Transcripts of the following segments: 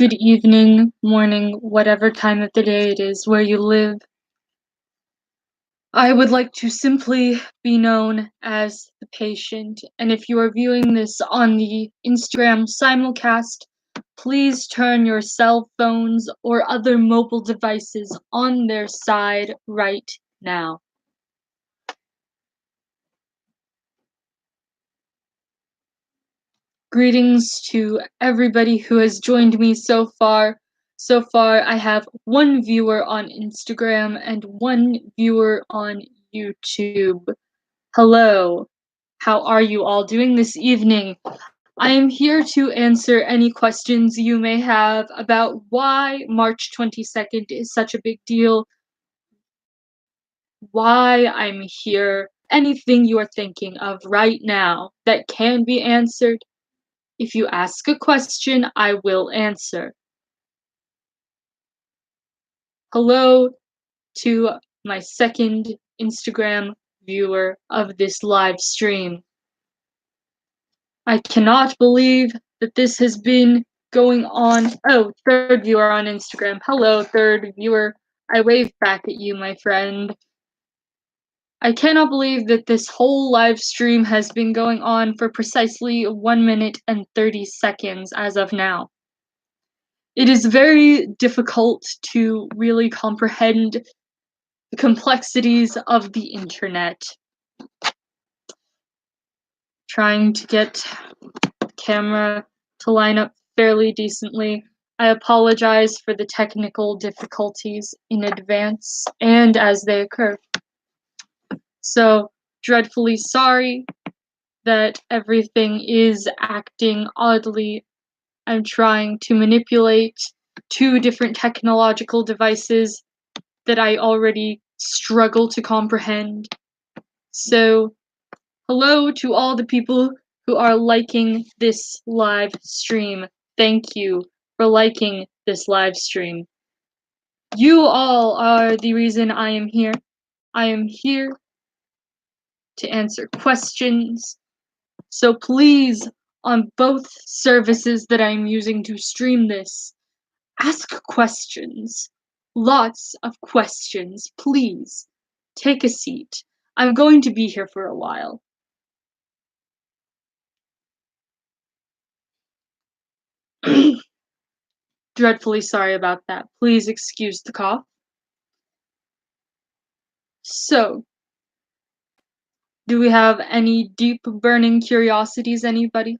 good evening, morning, whatever time of the day it is where you live. I would like to simply be known as the patient, and if you are viewing this on the Instagram simulcast, please turn your cell phones or other mobile devices on their side right now. Greetings to everybody who has joined me so far. So far, I have one viewer on Instagram and one viewer on YouTube. Hello, how are you all doing this evening? I am here to answer any questions you may have about why March 22nd is such a big deal, why I'm here, anything you are thinking of right now that can be answered. If you ask a question, I will answer. Hello to my second Instagram viewer of this live stream. I cannot believe that this has been going on. Oh, third viewer on Instagram. Hello, third viewer. I wave back at you, my friend. I cannot believe that this whole live stream has been going on for precisely 1 minute and 30 seconds as of now. It is very difficult to really comprehend the complexities of the internet. Trying to get the camera to line up fairly decently. I apologize for the technical difficulties in advance and as they occur. So, dreadfully sorry that everything is acting oddly. I'm trying to manipulate two different technological devices that I already struggle to comprehend. So, hello to all the people who are liking this live stream. Thank you for liking this live stream. You all are the reason I am here. I am here to answer questions. So please, on both services that I'm using to stream this, ask questions. Lots of questions, please. Take a seat. I'm going to be here for a while. Dreadfully sorry about that. Please excuse the cough. So, do we have any deep burning curiosities, anybody?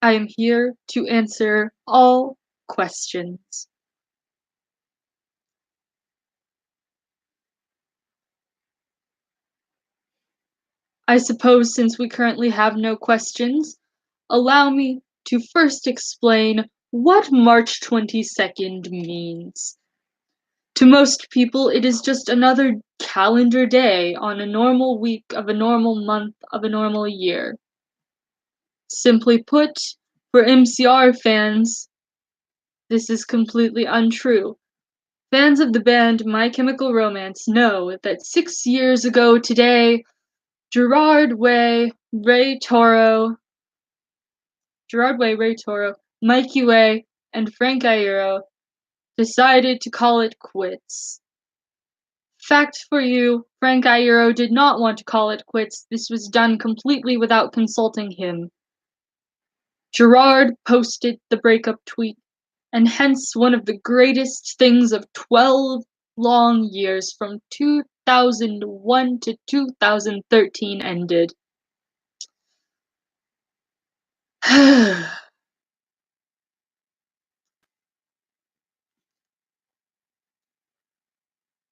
I am here to answer all questions. I suppose since we currently have no questions, allow me to first explain what March 22nd means. To most people, it is just another calendar day on a normal week of a normal month of a normal year. Simply put, for MCR fans, this is completely untrue. Fans of the band My Chemical Romance know that 6 years ago today, Gerard Way, Ray Toro, Mikey Way, and Frank Iero decided to call it quits. Fact for you, Frank Iero did not want to call it quits. This was done completely without consulting him. Gerard posted the breakup tweet, and hence one of the greatest things of 12 long years from 2001 to 2013 ended.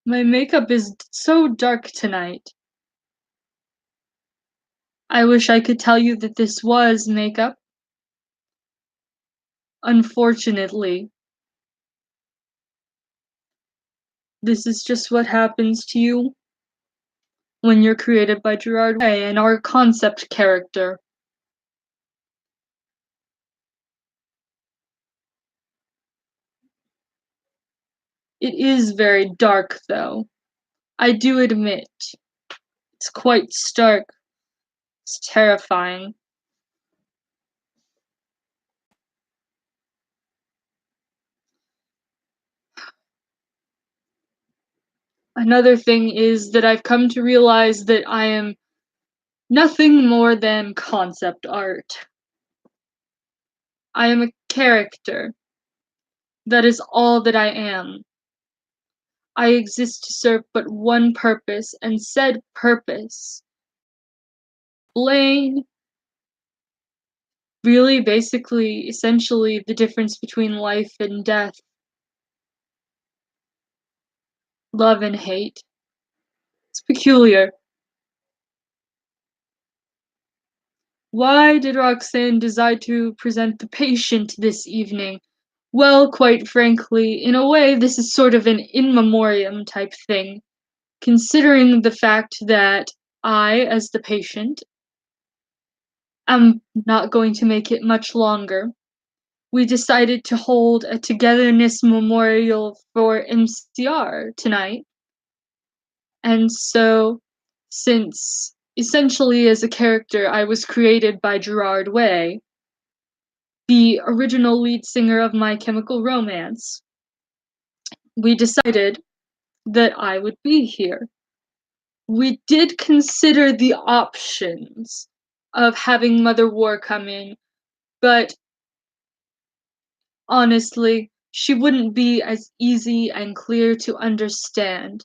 My makeup is so dark tonight. I wish I could tell you that this was makeup. Unfortunately, this is just what happens to you when you're created by Gerard Way and our concept character. It is very dark, though. I do admit. It's quite stark. It's terrifying. Another thing is that I've come to realize that I am nothing more than concept art. I am a character. That is all that I am. I exist to serve but one purpose, and said purpose, Blaine, really basically, essentially, the difference between life and death, love and hate. It's peculiar. Why did Roxanne decide to present the patient this evening? Well, quite frankly, in a way, this is sort of an in memoriam type thing, considering the fact that I, as the patient, am not going to make it much longer. We decided to hold a togetherness memorial for MCR tonight. And so, since essentially as a character I was created by Gerard Way, the original lead singer of My Chemical Romance, we decided that I would be here. We did consider the options of having Mother War come in, but honestly, she wouldn't be as easy and clear to understand.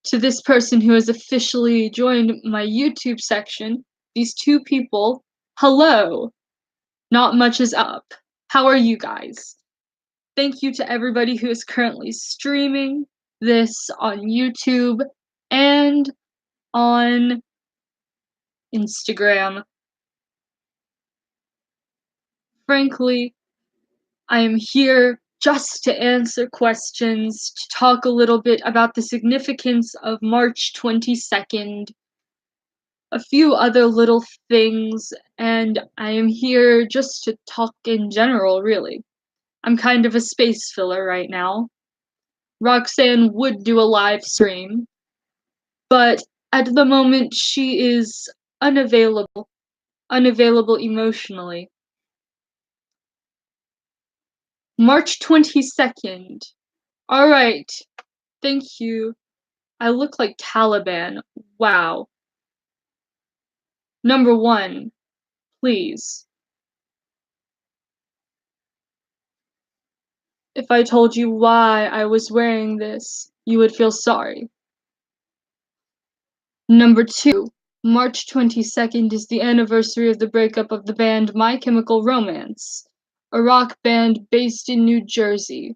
To this person who has officially joined my YouTube section, these two people, hello! Not much is up. How are you guys? Thank you to everybody who is currently streaming this on YouTube and on Instagram. Frankly, I am here just to answer questions, to talk a little bit about the significance of March 22nd, a few other little things, and I am here just to talk in general, really. I'm kind of a space filler right now. Roxanne would do a live stream, but at the moment she is unavailable emotionally. March 22nd. Alright, thank you. I look like Taliban. Wow. Number one, please. If I told you why I was wearing this, you would feel sorry. Number two, March 22nd is the anniversary of the breakup of the band My Chemical Romance, a rock band based in New Jersey.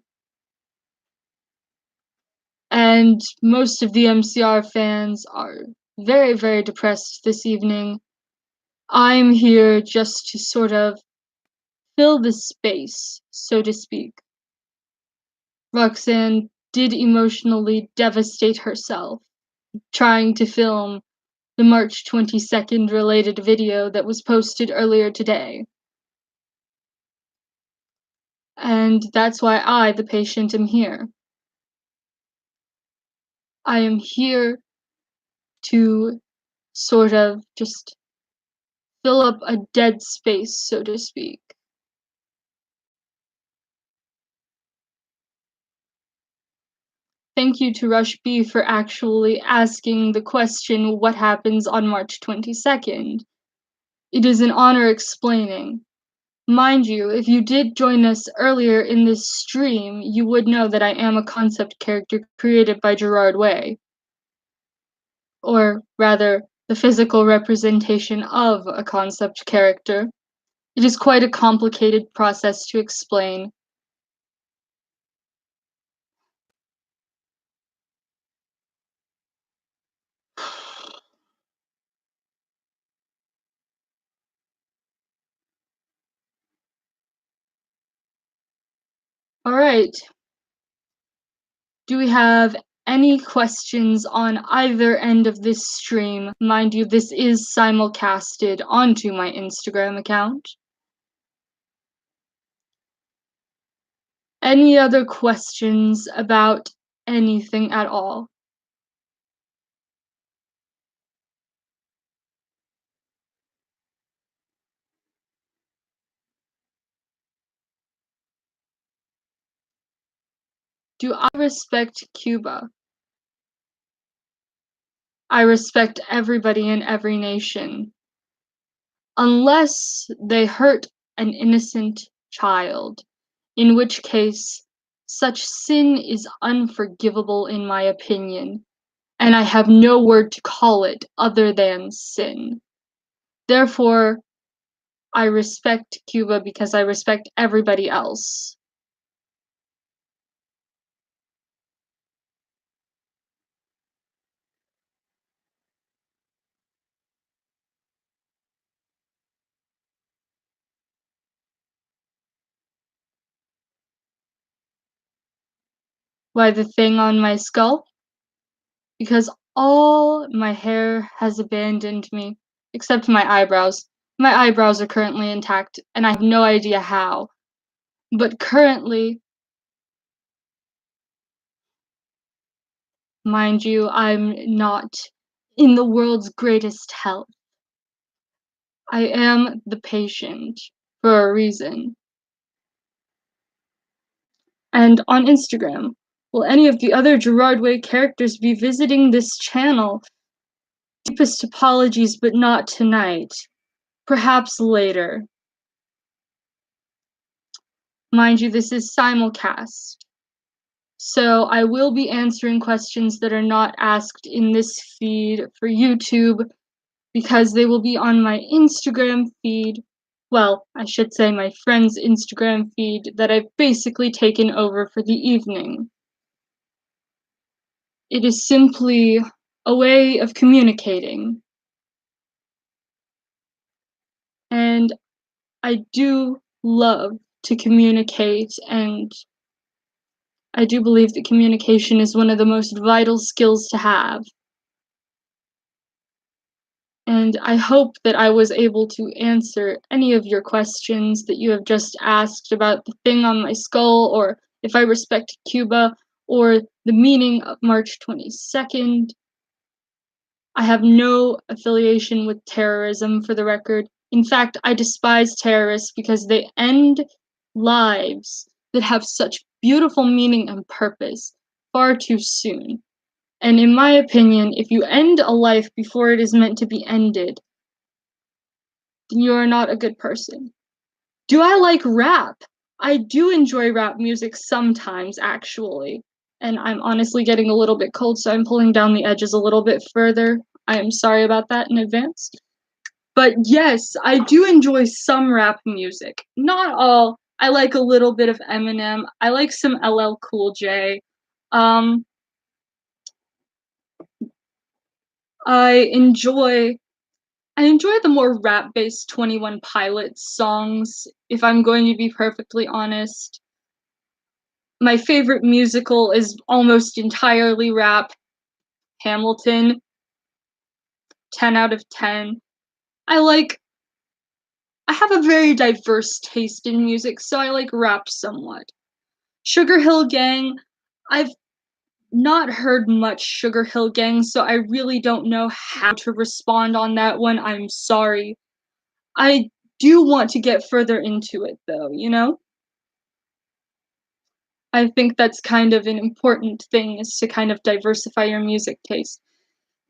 And most of the MCR fans are very, very depressed this evening. I'm here just to sort of fill the space, so to speak. Roxanne did emotionally devastate herself trying to film the March 22nd related video that was posted earlier today. And that's why I, the patient, am here. I am here to sort of just fill up a dead space, so to speak. Thank you to Rush B for actually asking the question, what happens on March 22nd? It is an honor explaining. Mind you, if you did join us earlier in this stream, you would know that I am a concept character created by Gerard Way. Or rather, the physical representation of a concept character. It is quite a complicated process to explain. Alright. Do we have any questions on either end of this stream? Mind you, this is simulcasted onto my Instagram account. Any other questions about anything at all? Do I respect Cuba? I respect everybody in every nation, unless they hurt an innocent child, in which case such sin is unforgivable in my opinion, and I have no word to call it other than sin. Therefore, I respect Cuba because I respect everybody else. Why the thing on my skull? Because all my hair has abandoned me, except my eyebrows. My eyebrows are currently intact, and I have no idea how. But currently, mind you, I'm not in the world's greatest health. I am the patient for a reason. And on Instagram, will any of the other Gerard Way characters be visiting this channel? Deepest apologies, but not tonight. Perhaps later. Mind you, this is simulcast. So I will be answering questions that are not asked in this feed for YouTube because they will be on my Instagram feed. Well, I should say my friend's Instagram feed that I've basically taken over for the evening. It is simply a way of communicating. And I do love to communicate, and I do believe that communication is one of the most vital skills to have. And I hope that I was able to answer any of your questions that you have just asked about the thing on my skull, or if I respect Cuba, or the meaning of March 22nd. I have no affiliation with terrorism, for the record. In fact, I despise terrorists because they end lives that have such beautiful meaning and purpose far too soon. And in my opinion, if you end a life before it is meant to be ended, then you are not a good person. Do I like rap? I do enjoy rap music sometimes, actually. And I'm honestly getting a little bit cold, so I'm pulling down the edges a little bit further. I am sorry about that in advance. But yes, I do enjoy some rap music. Not all. I like a little bit of Eminem. I like some LL Cool J. Um, I enjoy I enjoy the more rap-based 21 Pilots songs, if I'm going to be perfectly honest. My favorite musical is almost entirely rap. Hamilton, 10 out of 10. I like I have a very diverse taste in music, so I like rap somewhat. Sugar Hill Gang, I've not heard much Sugar Hill Gang, so I really don't know how to respond on that one. I'm sorry. I do want to get further into it though, you know? I think that's kind of an important thing is to kind of diversify your music taste.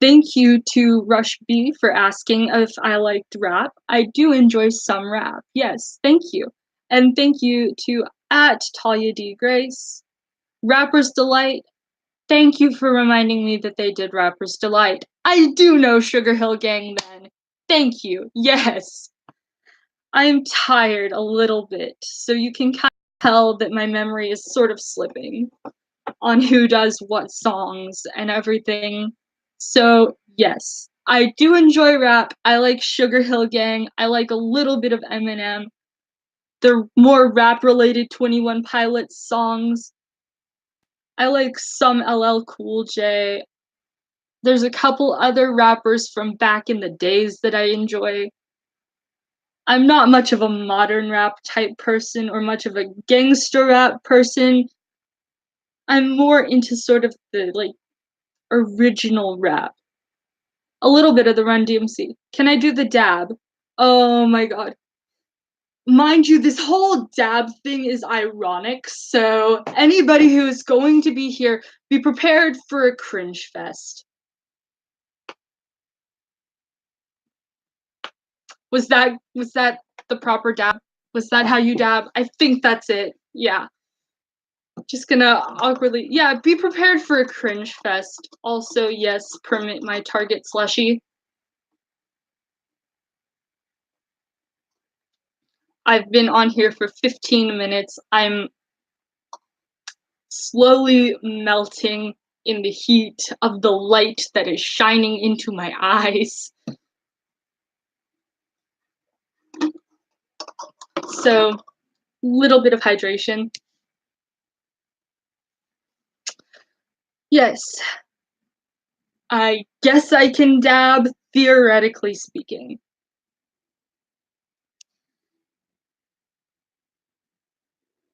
Thank you to Rush B for asking if I liked rap. I do enjoy some rap. Yes, thank you. And thank you to at Talia D. Grace. Rapper's Delight. Thank you for reminding me that they did Rapper's Delight. I do know Sugar Hill Gang then. Thank you. Yes. I'm tired a little bit, so you can kind of tell that my memory is sort of slipping on who does what songs and everything. So, yes, I do enjoy rap. I like Sugar Hill Gang. I like a little bit of Eminem. The more rap related 21 Pilots songs. I like some LL Cool J. There's a couple other rappers from back in the days that I enjoy. I'm not much of a modern rap type person or much of a gangster rap person. I'm more into sort of the like original rap. A little bit of the Run DMC. Can I do the dab? Oh my god. Mind you, this whole dab thing is ironic, so anybody who is going to be here, be prepared for a cringe fest. Was that the proper dab? Was that how you dab? I think that's it. Yeah. Just gonna awkwardly, yeah, be prepared for a cringe fest. Also, yes, permit my Target slushie. I've been on here for 15 minutes. I'm slowly melting in the heat of the light that is shining into my eyes. So, little bit of hydration. Yes, I guess I can dab, theoretically speaking.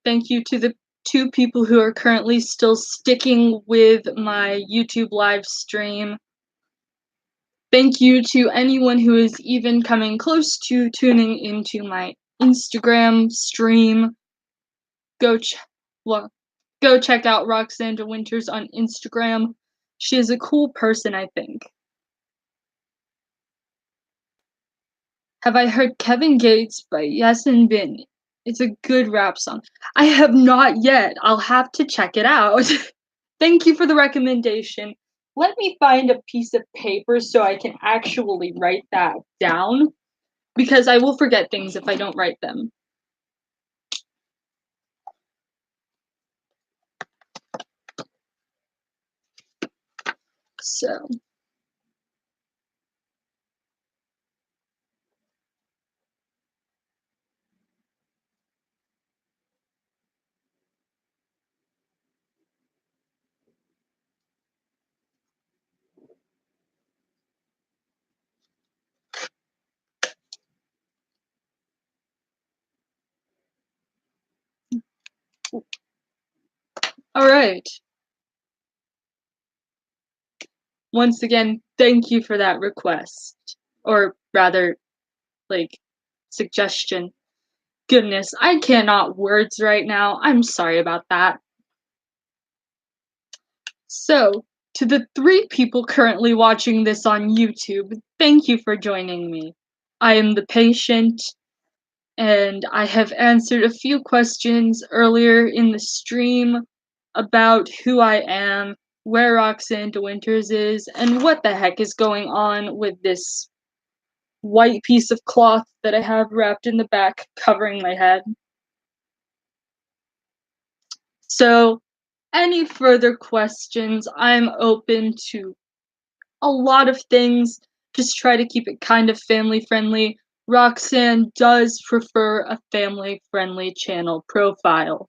Thank you to the 2 people who are currently still sticking with my YouTube live stream. Thank you to anyone who is even coming close to tuning into my Instagram stream. Go check out Roxanne De Winters on Instagram. She is a cool person, I think. Have I heard Kevin Gates by Yasin Bin? It's a good rap song. I have not yet. I'll have to check it out. Thank you for the recommendation. Let me find a piece of paper so I can actually write that down, because I will forget things if I don't write them. So, all right. Once again, thank you for that request. Or rather, like, suggestion. Goodness, I cannot words right now. I'm sorry about that. So, to the 3 people currently watching this on YouTube, thank you for joining me. I am the patient, and I have answered a few questions earlier in the stream about who I am, where Roxanne De Winters is, and what the heck is going on with this white piece of cloth that I have wrapped in the back covering my head. So, any further questions, I'm open to a lot of things. Just try to keep it kind of family friendly. Roxanne does prefer a family friendly channel profile.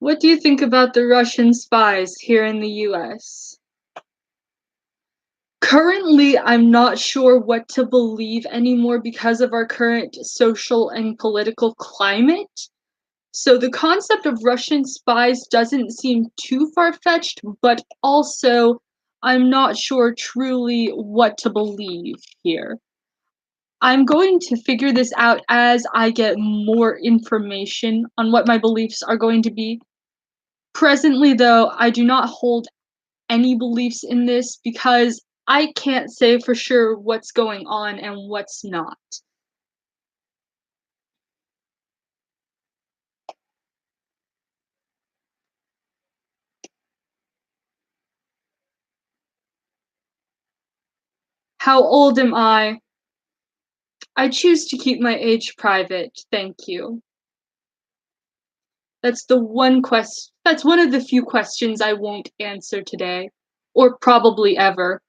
What do you think about the Russian spies here in the US? Currently, I'm not sure what to believe anymore because of our current social and political climate. So the concept of Russian spies doesn't seem too far-fetched, but also I'm not sure truly what to believe here. I'm going to figure this out as I get more information on what my beliefs are going to be. Presently, though, I do not hold any beliefs in this because I can't say for sure what's going on and what's not. How old am I? I choose to keep my age private, thank you. That's one of the few questions I won't answer today, or probably ever.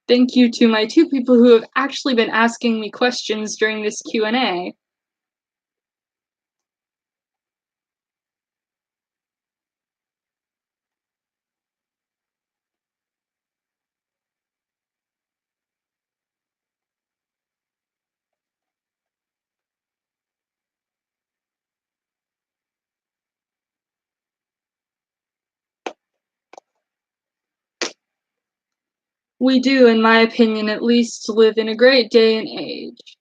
Thank you to my 2 people who have actually been asking me questions during this Q&A. We do, in my opinion, at least live in a great day and age.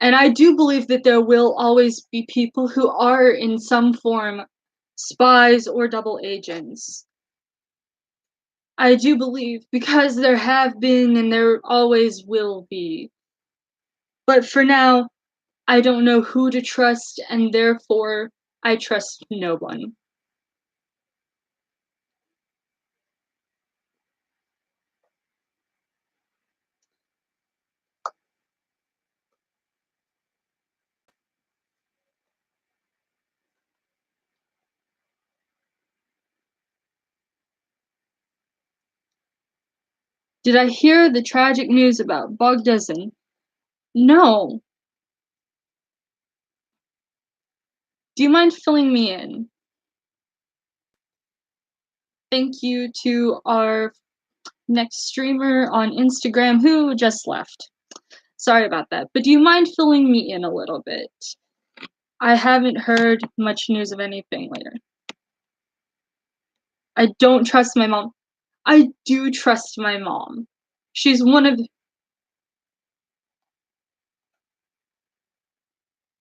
And I do believe that there will always be people who are in some form spies or double agents. I do believe because there have been and there always will be. But for now, I don't know who to trust, and therefore I trust no one. Did I hear the tragic news about Bogdazin? No. Do you mind filling me in? Thank you to our next streamer on Instagram who just left. Sorry about that, but do you mind filling me in a little bit? I haven't heard much news of anything later. I don't trust my mom. I do trust my mom. She's one of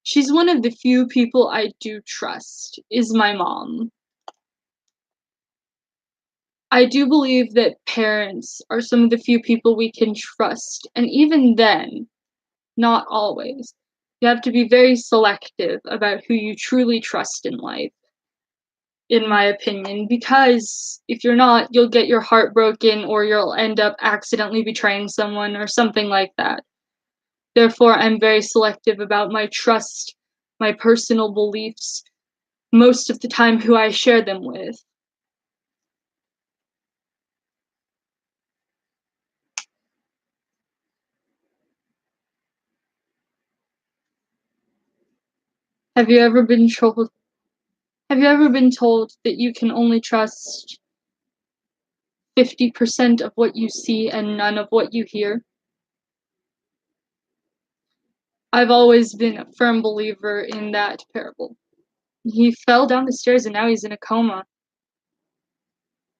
she's one of the few people I do trust, is my mom. I do believe that parents are some of the few people we can trust, and even then, not always. You have to be very selective about who you truly trust in life, in my opinion, because if you're not, you'll get your heart broken or you'll end up accidentally betraying someone or something like that. Therefore, I'm very selective about my trust, my personal beliefs, most of the time who I share them with. Have you ever been told have you ever been told that you can only trust 50% of what you see and none of what you hear? I've always been a firm believer in that parable. He fell down the stairs and now he's in a coma.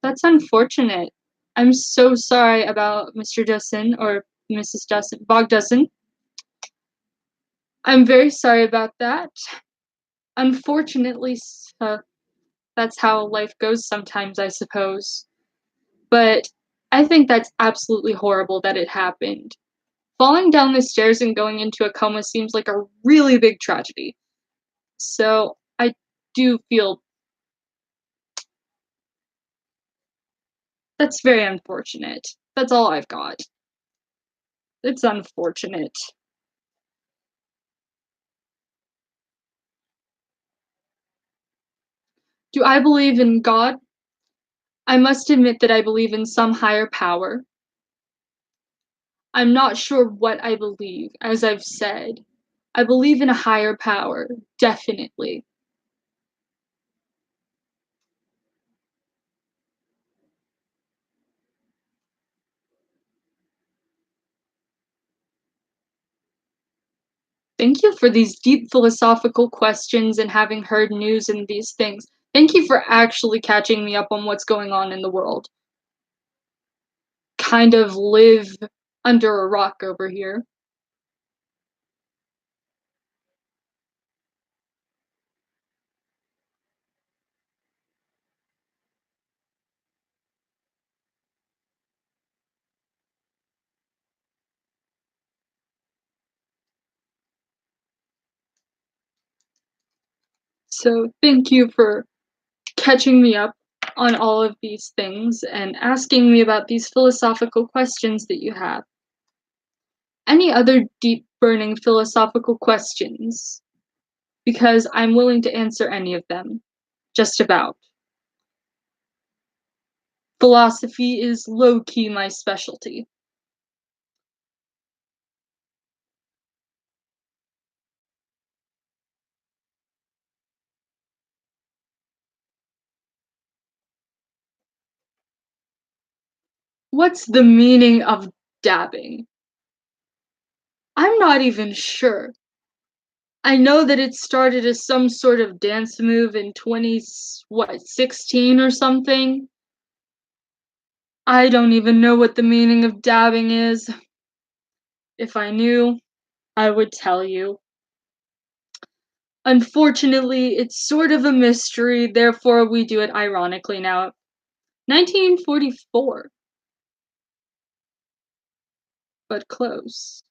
That's unfortunate. I'm so sorry about Mr. Dussin or Mrs. Dussin, Bogdussin. I'm very sorry about that. Unfortunately, that's how life goes sometimes, I suppose. But I think that's absolutely horrible that it happened. Falling down the stairs and going into a coma seems like a really big tragedy. So I do feel that's very unfortunate. That's all I've got. It's unfortunate. Do I believe in God? I must admit that I believe in some higher power. I'm not sure what I believe, as I've said. I believe in a higher power, definitely. Thank you for these deep philosophical questions and having heard news and these things. Thank you for actually catching me up on what's going on in the world. Kind of live under a rock over here. So, thank you for catching me up on all of these things and asking me about these philosophical questions that you have. Any other deep burning philosophical questions? Because I'm willing to answer any of them. Just about. Philosophy is low key my specialty. What's the meaning of dabbing? I'm not even sure. I know that it started as some sort of dance move in 16 or something. I don't even know what the meaning of dabbing is. If I knew, I would tell you. Unfortunately, it's sort of a mystery, therefore we do it ironically now. 1944, but close.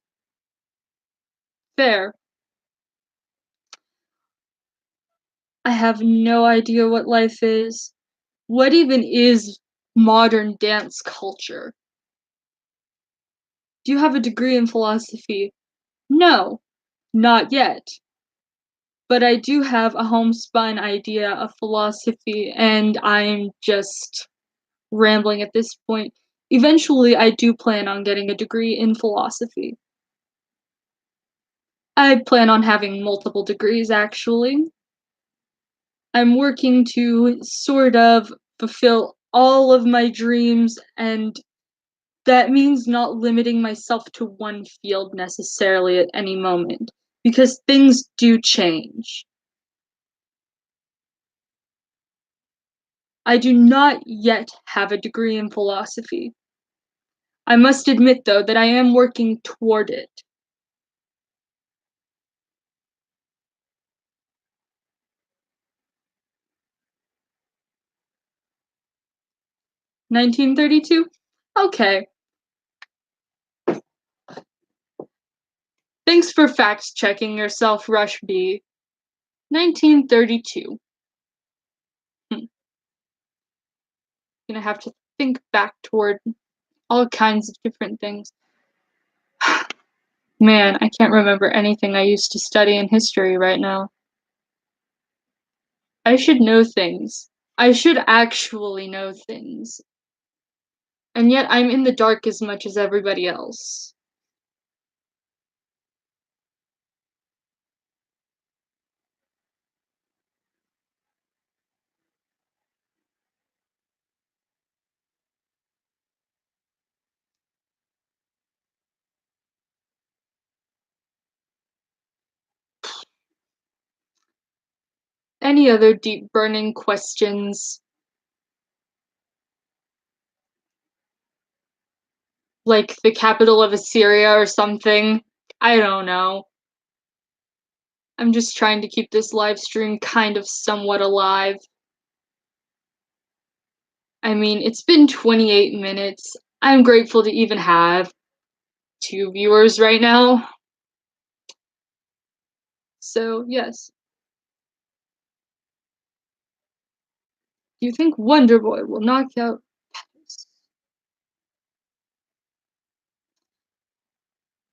Fair. I have no idea what life is. What even is modern dance culture? Do you have a degree in philosophy? No, not yet. But I do have a homespun idea of philosophy, and I'm just rambling at this point. Eventually, I do plan on getting a degree in philosophy. I plan on having multiple degrees, actually. I'm working to sort of fulfill all of my dreams, and that means not limiting myself to one field necessarily at any moment, because things do change. I do not yet have a degree in philosophy. I must admit, though, that I am working toward it. 1932? Okay. Thanks for fact checking yourself, Rush B. 1932. Hmm. Gonna have to think back toward all kinds of different things. Man, I can't remember anything I used to study in history right now. I should know things. I should actually know things. And yet I'm in the dark as much as everybody else. Any other deep burning questions? Like the capital of Assyria or something? I don't know. I'm just trying to keep this live stream kind of somewhat alive. I mean, it's been 28 minutes. I'm grateful to even have 2 viewers right now. So, yes. Do you think Wonder Boy will knock out Palace?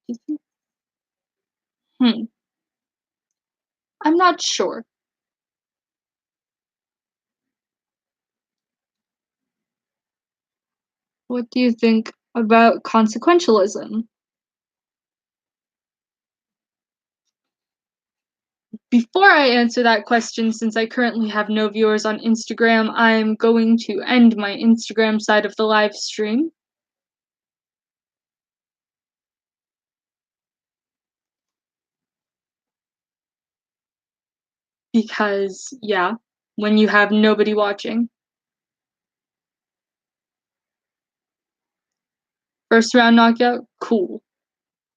Do you think? Hmm. I'm not sure. What do you think about consequentialism? Before I answer that question, since I currently have no viewers on Instagram, I'm going to end my Instagram side of the live stream. Because, yeah, when you have nobody watching. First round knockout, cool.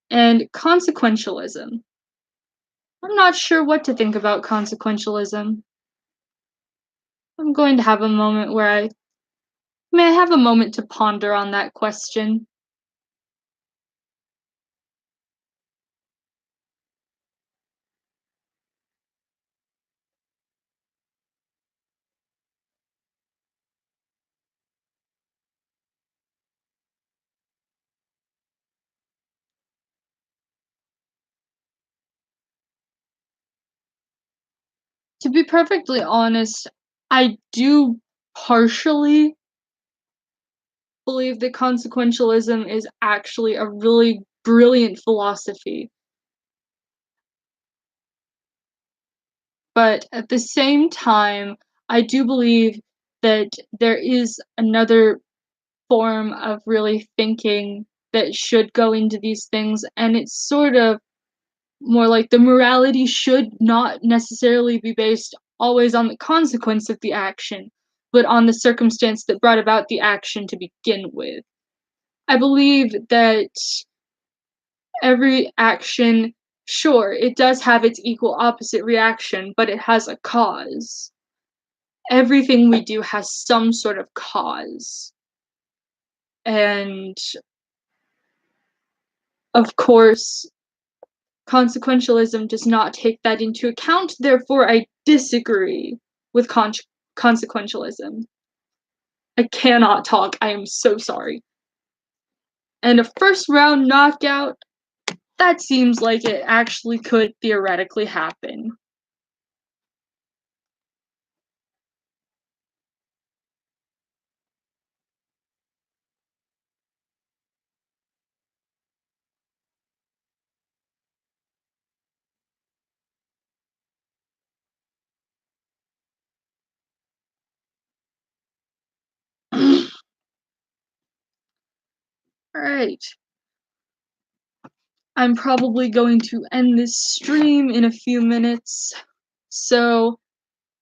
And consequentialism. I'm not sure what to think about consequentialism. I'm going to have a moment where I may have a moment to ponder on that question. To be perfectly honest, I do partially believe that consequentialism is actually a really brilliant philosophy. But at the same time, I do believe that there is another form of really thinking that should go into these things, and it's sort of more like the morality should not necessarily be based always on the consequence of the action, but on the circumstance that brought about the action to begin with. I believe that every action, sure, it does have its equal opposite reaction, but it has a cause. Everything we do has some sort of cause. And of course, consequentialism does not take that into account, therefore, I disagree with consequentialism. I cannot talk, I am so sorry. And a first round knockout, that seems like it actually could theoretically happen. Alright. I'm probably going to end this stream in a few minutes. So,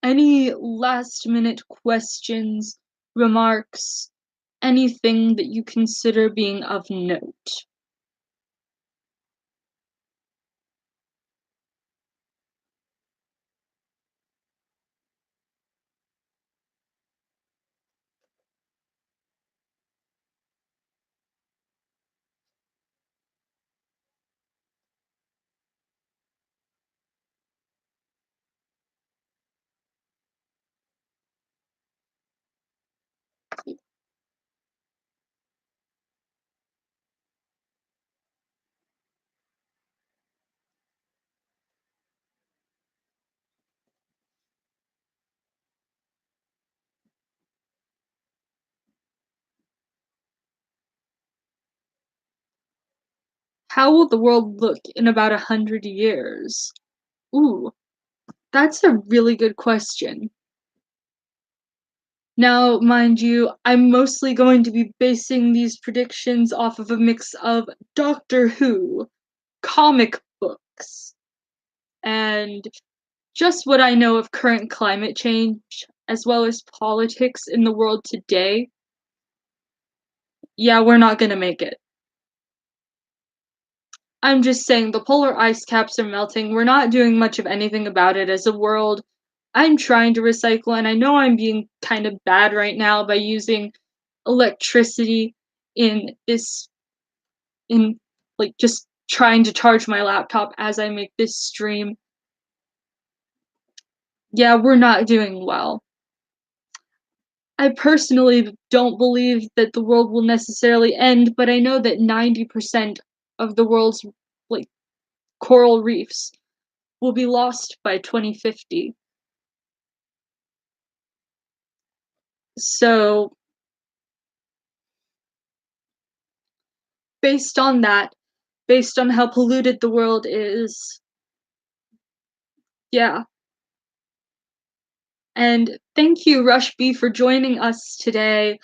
any last minute questions, remarks, anything that you consider being of note? How will the world look in about 100 years? Ooh, that's a really good question. Now, mind you, I'm mostly going to be basing these predictions off of a mix of Doctor Who, comic books, and just what I know of current climate change, as well as politics in the world today. Yeah, we're not gonna make it. I'm just saying the polar ice caps are melting. We're not doing much of anything about it as a world. I'm trying to recycle, and I know I'm being kind of bad right now by using electricity in this, in like just trying to charge my laptop as I make this stream. Yeah, we're not doing well. I personally don't believe that the world will necessarily end, but I know that 90% of the world's like coral reefs will be lost by 2050. So, based on that, based on how polluted the world is, yeah. And thank you, Rush B, for joining us today.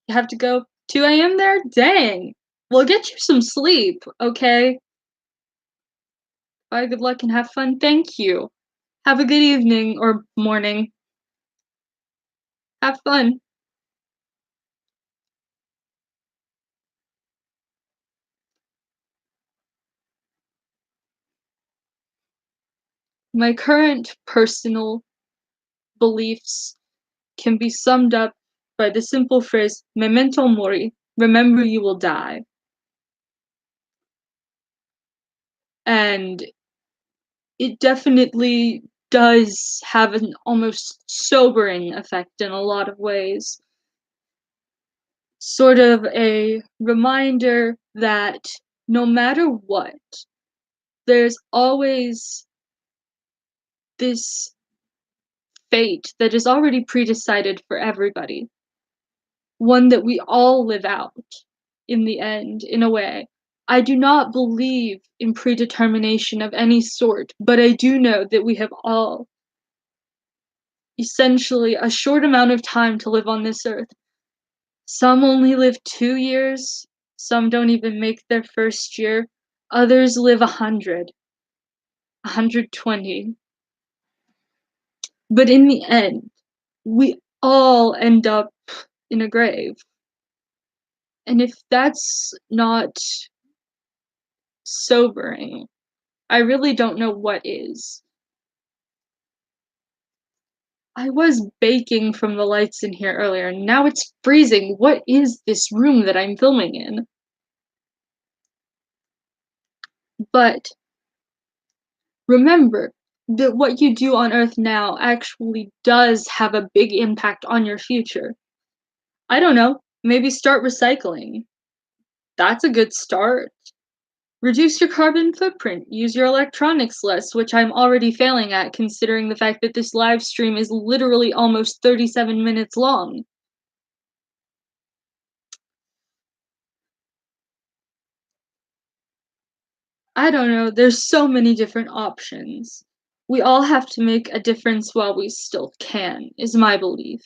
You have to go 2 a.m. there? Dang. Well, get you some sleep, okay? Bye, good luck, and have fun. Thank you. Have a good evening or morning. Have fun. My current personal beliefs can be summed up by the simple phrase memento mori, remember you will die. And it definitely does have an almost sobering effect in a lot of ways. Sort of a reminder that no matter what, there's always this fate that is already predecided for everybody. One that we all live out in the end, in a way. I do not believe in predetermination of any sort, but I do know that we have all essentially a short amount of time to live on this earth. Some only live 2 years, some don't even make their first year, others live 100, 120. But in the end, we all end up in a grave. And if that's not sobering, I really don't know what is. I was baking from the lights in here earlier, and now it's freezing. What is this room that I'm filming in? But remember that what you do on Earth now actually does have a big impact on your future. I don't know, maybe start recycling. That's a good start. Reduce your carbon footprint. Use your electronics less, which I'm already failing at considering the fact that this live stream is literally almost 37 minutes long. I don't know, there's so many different options. We all have to make a difference while we still can, is my belief.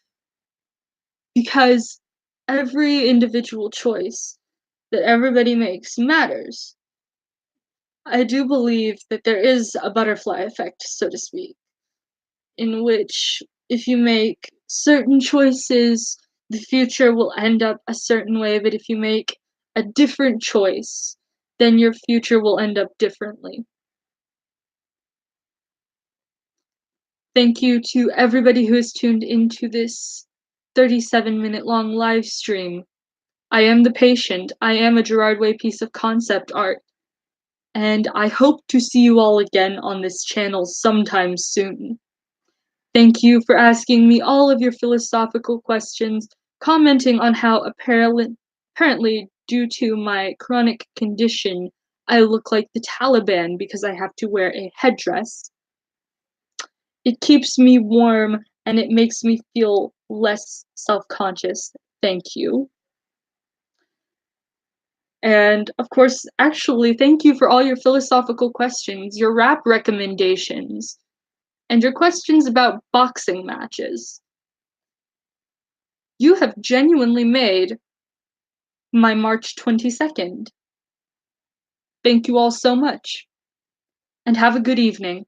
Because every individual choice that everybody makes matters. I do believe that there is a butterfly effect, so to speak, in which if you make certain choices, the future will end up a certain way, but if you make a different choice, then your future will end up differently. Thank you to everybody who has tuned into this 37-minute long live stream. I am the patient. I am a Gerard Way piece of concept art. And I hope to see you all again on this channel sometime soon. Thank you for asking me all of your philosophical questions, commenting on how apparently due to my chronic condition, I look like the Taliban because I have to wear a headdress. It keeps me warm and it makes me feel less self-conscious. Thank you. And of course, actually, thank you for all your philosophical questions, your rap recommendations, and your questions about boxing matches. You have genuinely made my March 22nd. Thank you all so much, and have a good evening.